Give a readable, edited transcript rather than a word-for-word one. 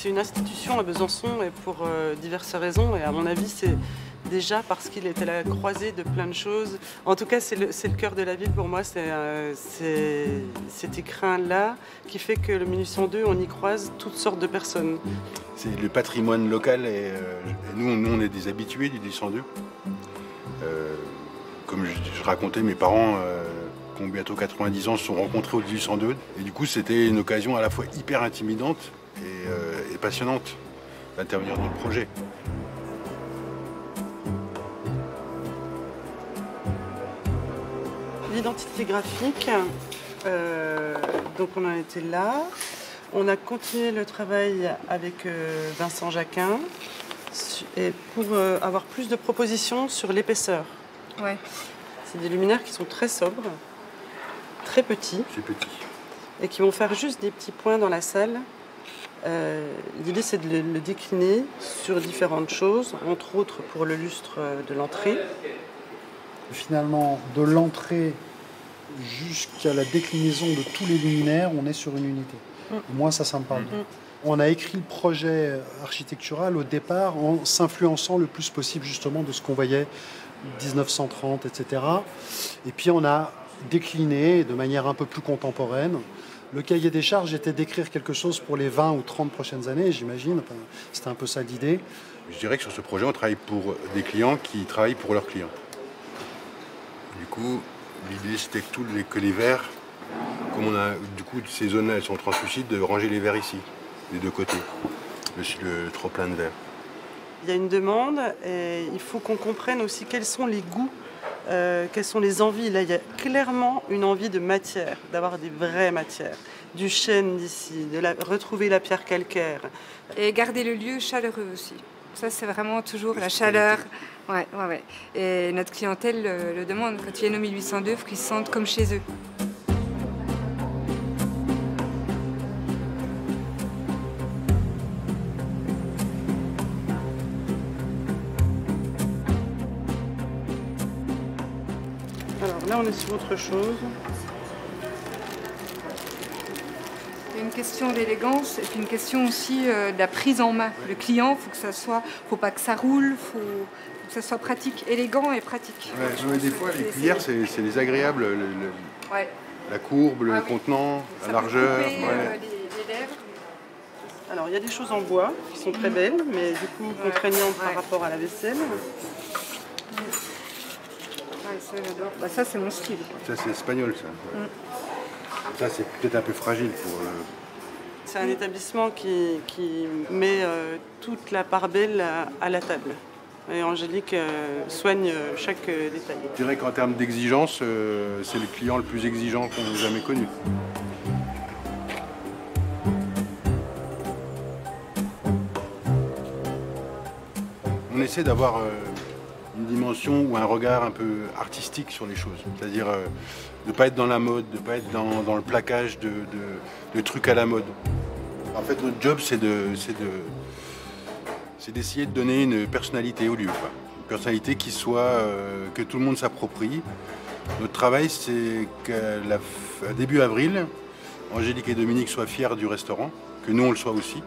C'est une institution à Besançon et pour diverses raisons. Et à mon avis, c'est déjà parce qu'il est à la croisée de plein de choses. En tout cas, c'est le cœur de la ville pour moi. C'est cet écrin-là qui fait que le 1802, on y croise toutes sortes de personnes. C'est le patrimoine local et nous, on est des habitués du 1802. Comme je racontais, mes parents, qui ont bientôt 90 ans, se sont rencontrés au 1802. Et du coup, c'était une occasion à la fois hyper intimidante et passionnante d'intervenir dans le projet. L'identité graphique, donc on en était là. On a continué le travail avec Vincent Jacquin et pour avoir plus de propositions sur l'épaisseur. Ouais. C'est des luminaires qui sont très sobres, très petits. C'est petit. Et qui vont faire juste des petits points dans la salle. L'idée, c'est de le décliner sur différentes choses, entre autres pour le lustre de l'entrée. Finalement, de l'entrée jusqu'à la déclinaison de tous les luminaires, on est sur une unité. Moi, ça me parle. On a écrit le projet architectural au départ en s'influençant le plus possible justement de ce qu'on voyait 1930, etc. Et puis on a décliné de manière un peu plus contemporaine. Le cahier des charges était d'écrire quelque chose pour les 20 ou 30 prochaines années, j'imagine. Enfin, c'était un peu ça l'idée. Je dirais que sur ce projet, on travaille pour des clients qui travaillent pour leurs clients. Du coup, l'idée c'était que les verres, comme on a, du coup, ces zones-là, elles sont translucides, de ranger les verres ici, des deux côtés, le trop plein de verres. Il y a une demande et il faut qu'on comprenne aussi quels sont les goûts, quelles sont les envies. Là, il y a clairement une envie de matière, d'avoir des vraies matières, du chêne d'ici, retrouver la pierre calcaire. Et garder le lieu chaleureux aussi. Ça, c'est vraiment toujours la chaleur. Ouais. Et notre clientèle le demande. Quand ils viennent au 1802, il faut qu'ils se sentent comme chez eux. Alors là, on est sur autre chose. Il y a une question d'élégance et puis une question aussi de la prise en main. Le client, faut pas que ça roule, faut que ça soit pratique, élégant et pratique. Ouais, des fois, les cuillères, c'est les agréables, la courbe, le contenant, la largeur. Les lèvres. Alors, il y a des choses en bois qui sont très belles, mais du coup contraignantes par rapport à la vaisselle. Ça, j'adore. Bah, ça, c'est mon style. Ça, c'est espagnol, ça. Ça, c'est peut-être un peu fragile pour... C'est un établissement qui met toute la part belle à la table. Et Angélique soigne chaque détail. Je dirais qu'en termes d'exigence, c'est le client le plus exigeant qu'on ait jamais connu. On essaie d'avoir une dimension ou un regard un peu artistique sur les choses. C'est-à-dire de ne pas être dans la mode, de ne pas être dans le plaquage de trucs à la mode. En fait, notre job, c'est d'essayer de donner une personnalité au lieu. Quoi. Une personnalité qui soit, que tout le monde s'approprie. Notre travail, c'est qu'à début avril, Angélique et Dominique soient fiers du restaurant, que nous, on le soit aussi.